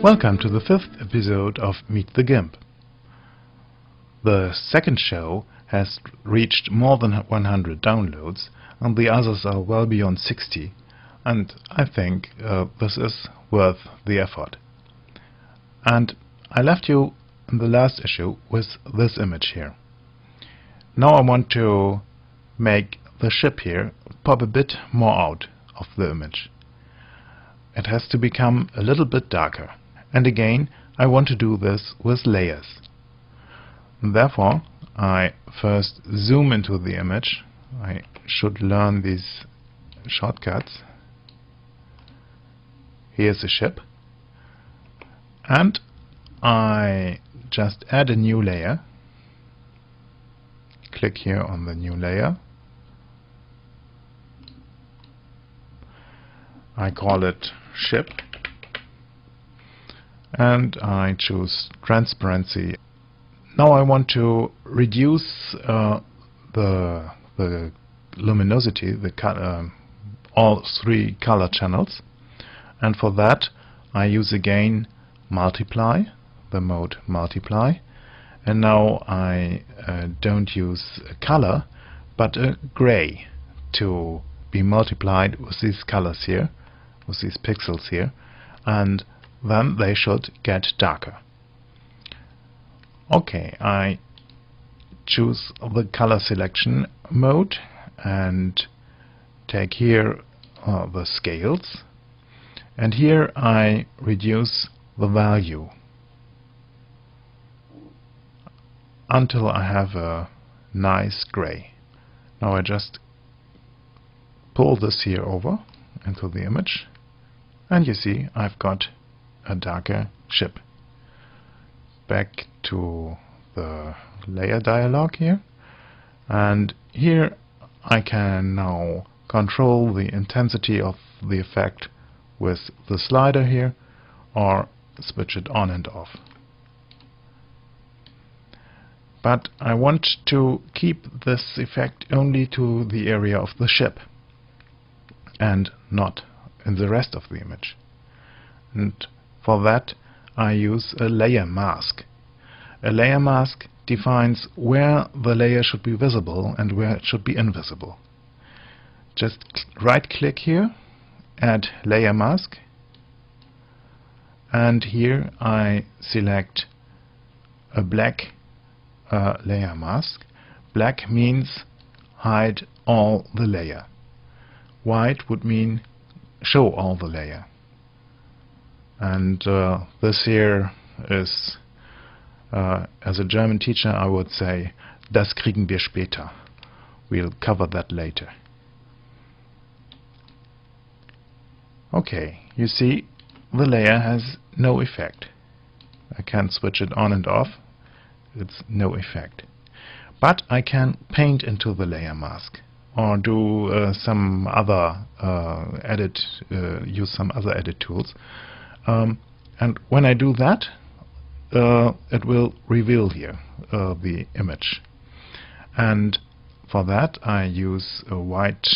Welcome to the 5th episode of Meet the Gimp. The second show has reached more than 100 downloads, and the others are well beyond 60, and I think this is worth the effort. And I left you in the last issue with this image here. Now I want to make the ship here pop a bit more out of the image. It has to become a little bit darker. And again, I want to do this with layers. And therefore, I first zoom into the image. I should learn these shortcuts. Here's the ship. And I just add a new layer. Click here on the new layer. I call it ship. And I choose transparency. Now I want to reduce the luminosity, all three color channels, and for that I use again multiply, the mode multiply, and now I don't use a color but a gray to be multiplied with these colors here, with these pixels here, and then they should get darker. Okay, I choose the color selection mode and take here the scales, and here I reduce the value until I have a nice gray. Now I just pull this here over into the image, and you see I've got a darker ship. Back to the layer dialog here, and here I can now control the intensity of the effect with the slider here, or switch it on and off. But I want to keep this effect only to the area of the ship and not in the rest of the image. And for that I use a layer mask. A layer mask defines where the layer should be visible and where it should be invisible. Just right click here, add layer mask, and here I select a black layer mask. Black means hide all the layer. White would mean show all the layer. And this here is, as a German teacher, I would say, das kriegen wir später. We'll cover that later. Okay, you see, the layer has no effect. I can switch it on and off. It's no effect. But I can paint into the layer mask, or do some other use some other edit tools. And when I do that, it will reveal here the image. And for that I use a white,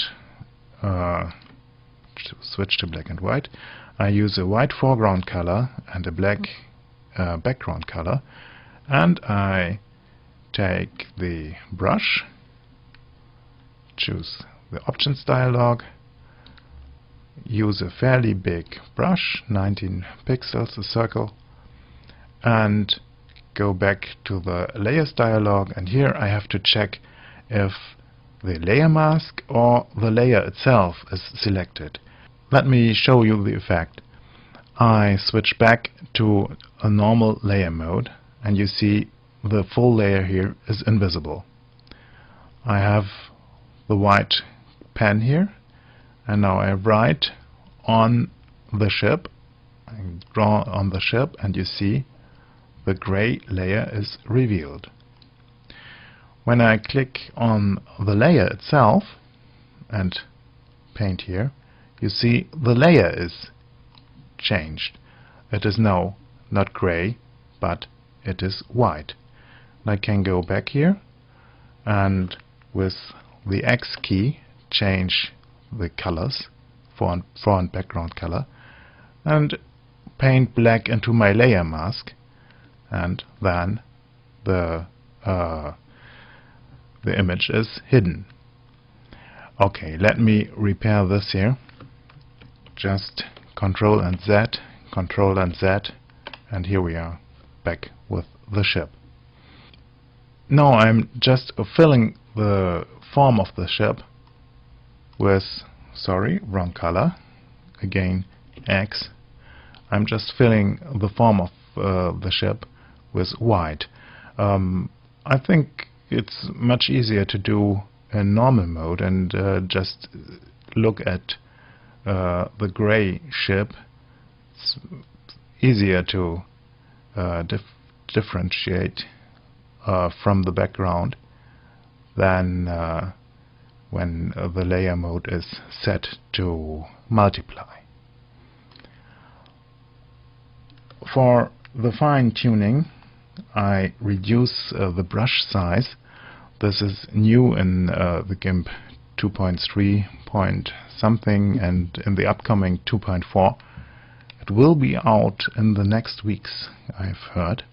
switch to black and white. I use a white foreground color and a black background color, and I take the brush, choose the options dialog, use a fairly big brush, 19 pixels, a circle, and go back to the layers dialog, and here I have to check if the layer mask or the layer itself is selected. Let me show you the effect. I switch back to a normal layer mode, and you see the full layer here is invisible. I have the white pen here, and now I write on the ship. I draw on the ship, and you see the gray layer is revealed. When I click on the layer itself and paint here, you see the layer is changed. It is now not gray, but it is white. I can go back here and with the X key change the colors, fore and background color, and paint black into my layer mask, and then the image is hidden. Okay, let me repair this here. Just Control and Z, Control and Z, and here we are back with the ship. Now I'm just filling the form of the ship with, sorry, wrong color, again X. I'm just filling the form of the ship with white. I think it's much easier to do in normal mode and just look at the gray ship. It's easier to differentiate from the background than when the layer mode is set to multiply. For the fine-tuning, I reduce the brush size. This is new in the Gimp 2.3 point something, and in the upcoming 2.4. It will be out in the next weeks, I've heard.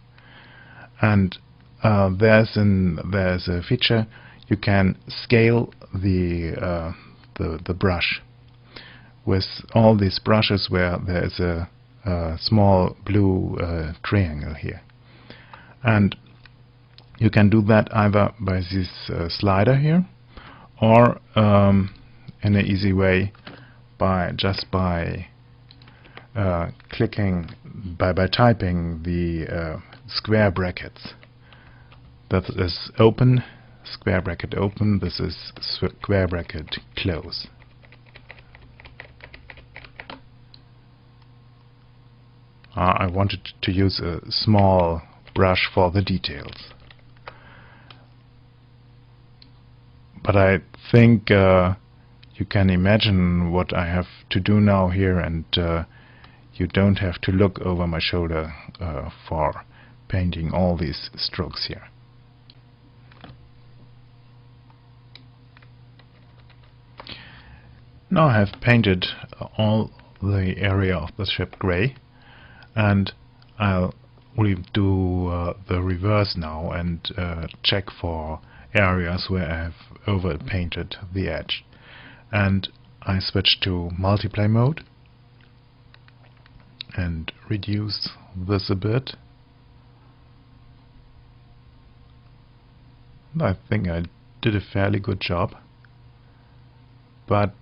And there's a feature you can scale the brush with all these brushes where there is a small blue triangle here, and you can do that either by this slider here, or in an easy way by clicking by typing the square brackets. That is open, square bracket open, this is square bracket close. I wanted to use a small brush for the details, but I think you can imagine what I have to do now here, and you don't have to look over my shoulder for painting all these strokes here. Now I have painted all the area of the ship gray, and I'll do the reverse now and check for areas where I have overpainted the edge. And I switch to multiply mode and reduce this a bit. I think I did a fairly good job, but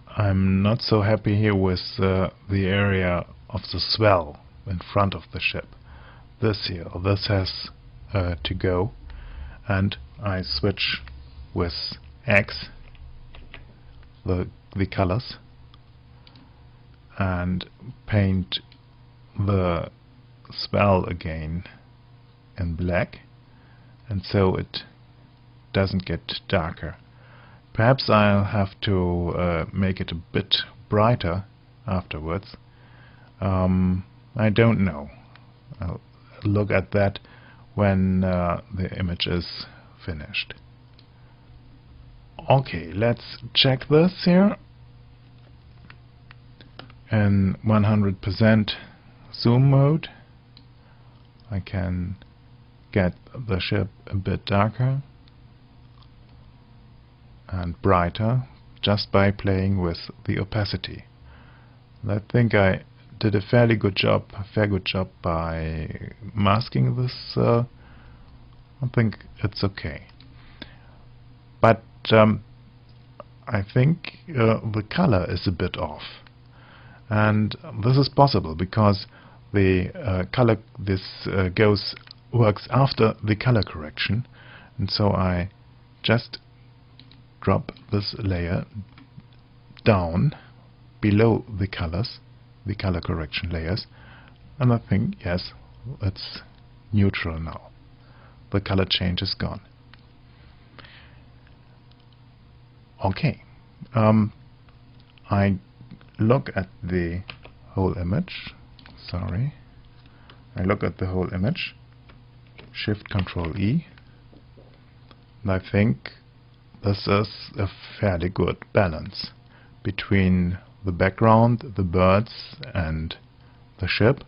I'm not so happy here with the area of the swell in front of the ship. This has to go, and I switch with X the colors and paint the swell again in black, and so it doesn't get darker. Perhaps I'll have to make it a bit brighter afterwards. I don't know. I'll look at that when the image is finished. Okay, let's check this here. In 100% zoom mode, I can get the ship a bit darker and brighter just by playing with the opacity. And I think I did a fair good job by masking this. I think it's okay, but I think the color is a bit off, and this is possible because the color works after the color correction, and so I just drop this layer down below the color correction layers, and I think, yes, it's neutral now. The color change is gone. Okay, I look at the whole image. Sorry, I look at the whole image. Shift Control E, and I think this is a fairly good balance between the background, the birds, and the ship.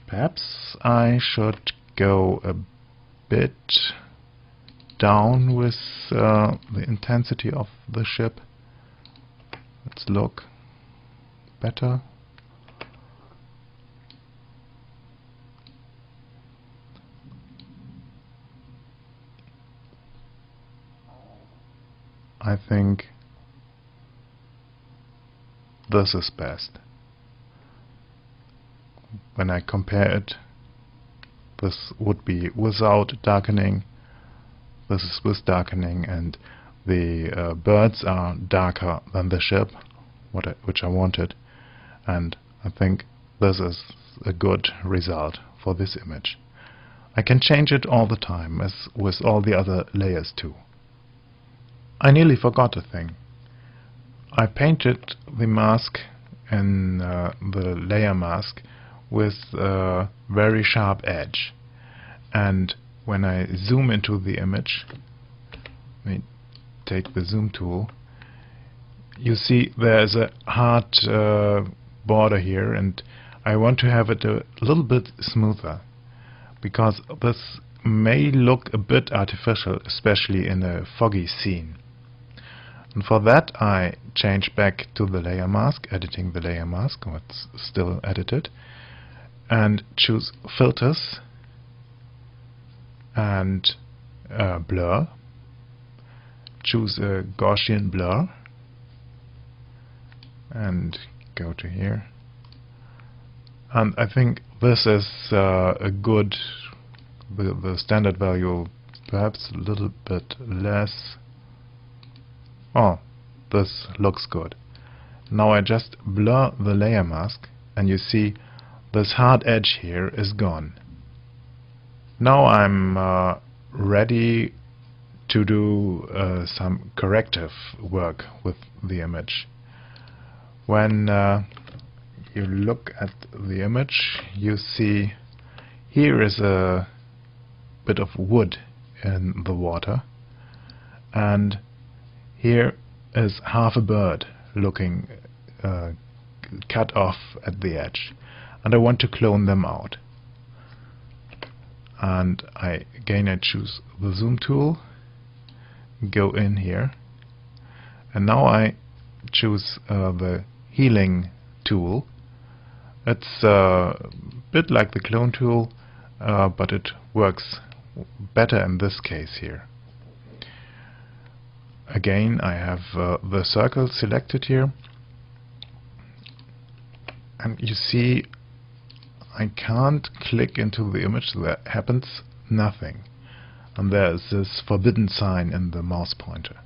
Perhaps I should go a bit down with the intensity of the ship. Let's look better. I think this is best. When I compare it, this would be without darkening, this is with darkening, and the birds are darker than the ship, which I wanted, and I think this is a good result for this image. I can change it all the time, as with all the other layers too. I nearly forgot a thing. I painted the mask in the layer mask with a very sharp edge, and when I zoom into the image, let me take the zoom tool, you see there's a hard border here, and I want to have it a little bit smoother, because this may look a bit artificial, especially in a foggy scene. And for that I change back to the layer mask, editing the layer mask, it's still edited, and choose filters and blur, choose a Gaussian blur and go to here, and I think this is a good, the standard value, perhaps a little bit less. Oh, this looks good. Now I just blur the layer mask, and you see this hard edge here is gone. Now I'm ready to do some corrective work with the image. When you look at the image, you see here is a bit of wood in the water, and here is half a bird looking cut off at the edge, and I want to clone them out. And I choose the zoom tool, go in here, and now I choose the healing tool. It's a bit like the clone tool, but it works better in this case here. Again, I have the circle selected here, and you see I can't click into the image, there happens nothing, and there is this forbidden sign in the mouse pointer.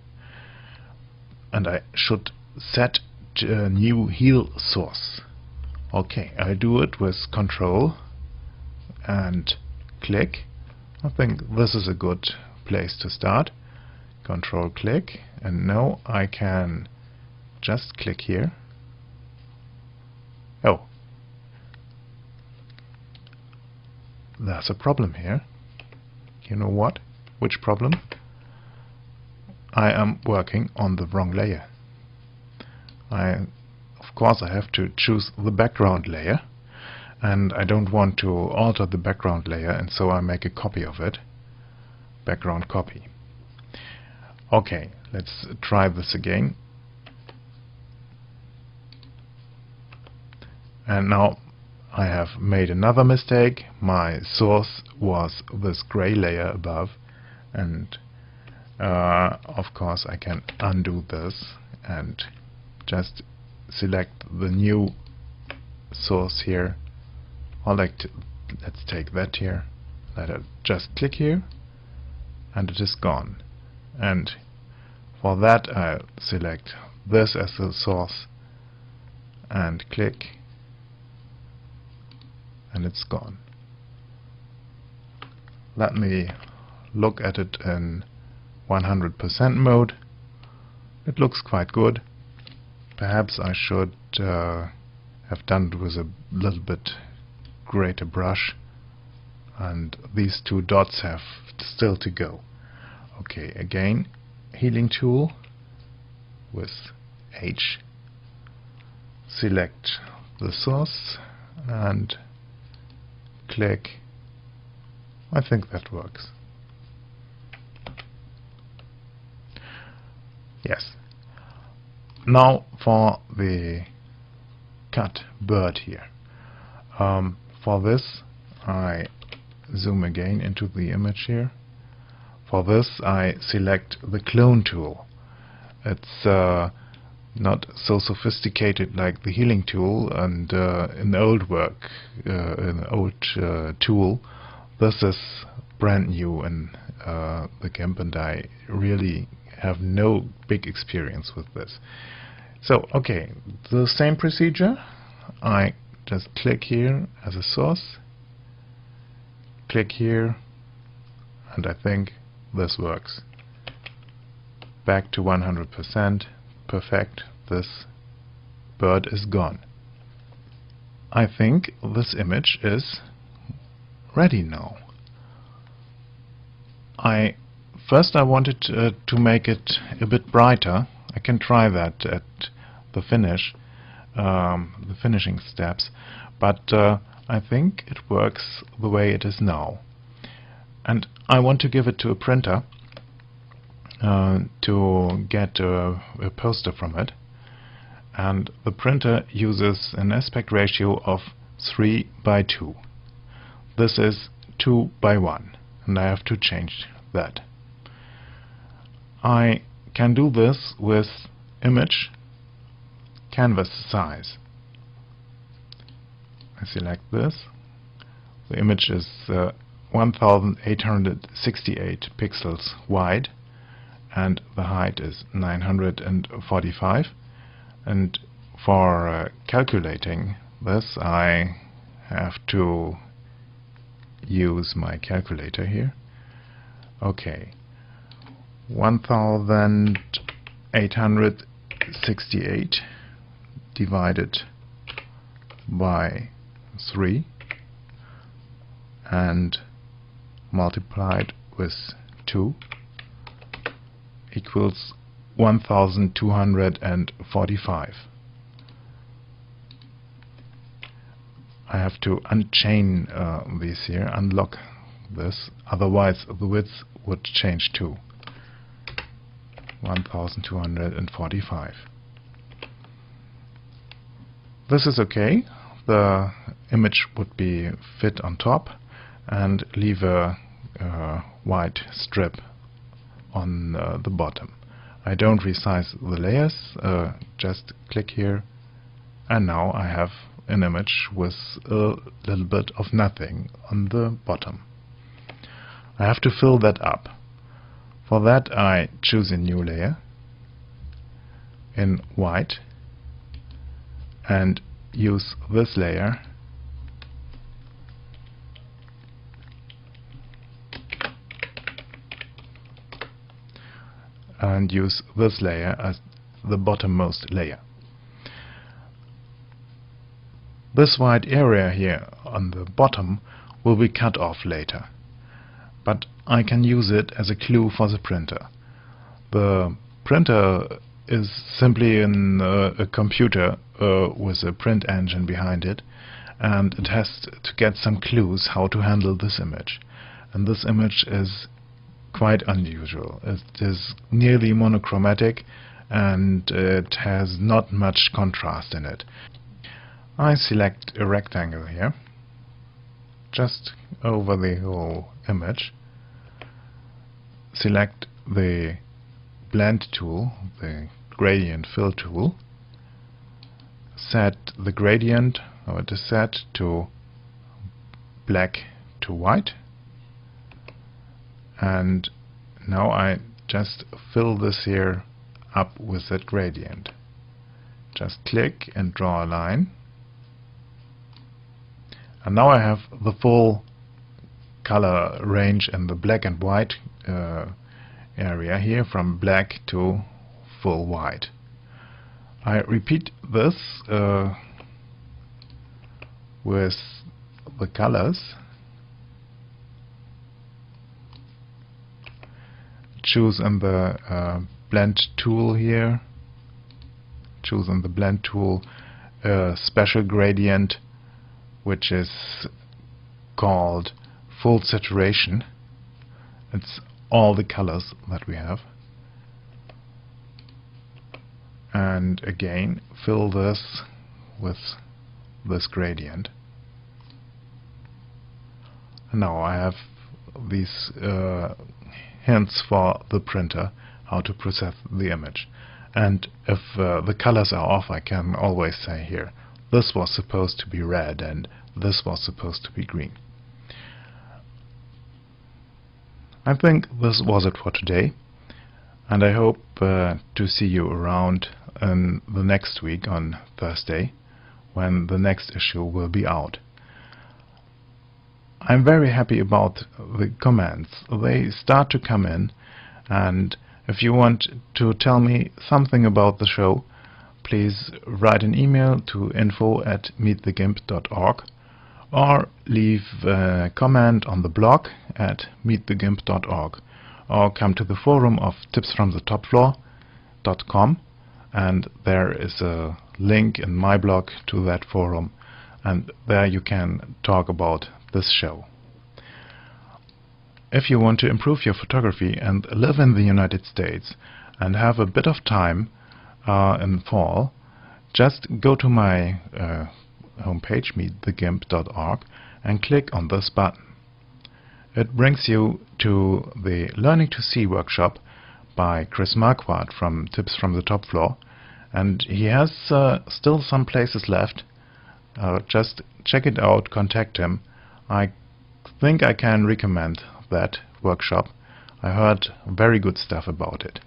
And I should set a new heal source. Okay, I do it with Control and click. I think this is a good place to start. Control click, and now I can just click here. Oh, there's a problem here. You know what? Which problem? I am working on the wrong layer. Of course I have to choose the background layer, and I don't want to alter the background layer, and so I make a copy of it. Background copy. Okay, let's try this again. And now I have made another mistake. My source was this gray layer above, and of course I can undo this and just select the new source here. Let's take that here. Let it just click here, and it is gone. And for that I select this as the source and click, and it's gone. Let me look at it in 100% mode. It looks quite good. Perhaps I should have done it with a little bit greater brush, and these two dots have still to go. Okay, again, healing tool with H, select the source and click. I think that works. Yes. Now for the cut bird here. For this I zoom again into the image here. For this I select the clone tool. It's not so sophisticated like the healing tool and in the old work, in the old tool. This is brand new in the Gimp, and I really have no big experience with this. So okay, the same procedure. I just click here as a source, click here, and I think this works. Back to 100%. Perfect. This bird is gone. I think this image is ready now. First I wanted to make it a bit brighter. I can try that at the finishing steps, but I think it works the way it is now. And I want to give it to a printer to get a poster from it, and the printer uses an aspect ratio of 3:2. This is 2:1, and I have to change that. I can do this with image canvas size. I select this. The image is 1868 pixels wide, and the height is 945. And for calculating this, I have to use my calculator here. Okay, 1868 divided by 3 and multiplied with 2 equals 1245. I have to unchain these here, unlock this, otherwise the width would change too. 1245. This is okay. The image would be fit on top and leave a white strip on the bottom. I don't resize the layers, just click here, and now I have an image with a little bit of nothing on the bottom. I have to fill that up. For that I choose a new layer in white and use this layer and use this layer as the bottommost layer. This white area here on the bottom will be cut off later, but I can use it as a clue for the printer. The printer is simply a computer with a print engine behind it, and it has to get some clues how to handle this image. And this image is quite unusual. It is nearly monochromatic and it has not much contrast in it. I select a rectangle here, just over the whole image. Select the blend tool, the gradient fill tool. Set the gradient, or it is set to black to white. And now I just fill this here up with that gradient. Just click and draw a line. And now I have the full color range in the black and white area here, from black to full white. I repeat this with the colors. Choose in the blend tool here, choose in the blend tool a special gradient which is called full saturation. It's all the colors that we have. And again, fill this with this gradient. And now I have these hints for the printer how to process the image. And if the colors are off, I can always say here, this was supposed to be red and this was supposed to be green. I think this was it for today, and I hope to see you around in the next week on Thursday, when the next issue will be out. I'm very happy about the comments. They start to come in, and if you want to tell me something about the show, please write an email to info@meetthegimp.org or leave a comment on the blog at meetthegimp.org, or come to the forum of tipsfromthetopfloor.com, and there is a link in my blog to that forum, and there you can talk about this show. If you want to improve your photography and live in the United States and have a bit of time in fall, just go to my homepage, meetthegimp.org, and click on this button. It brings you to the Learning to See workshop by Chris Marquardt from Tips from the Top Floor, and he has still some places left. Just check it out, contact him. I think I can recommend that workshop. I heard very good stuff about it.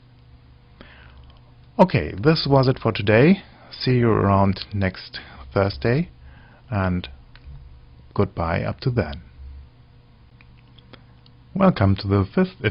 Okay, this was it for today. See you around next Thursday, and goodbye up to then. Welcome to the 5th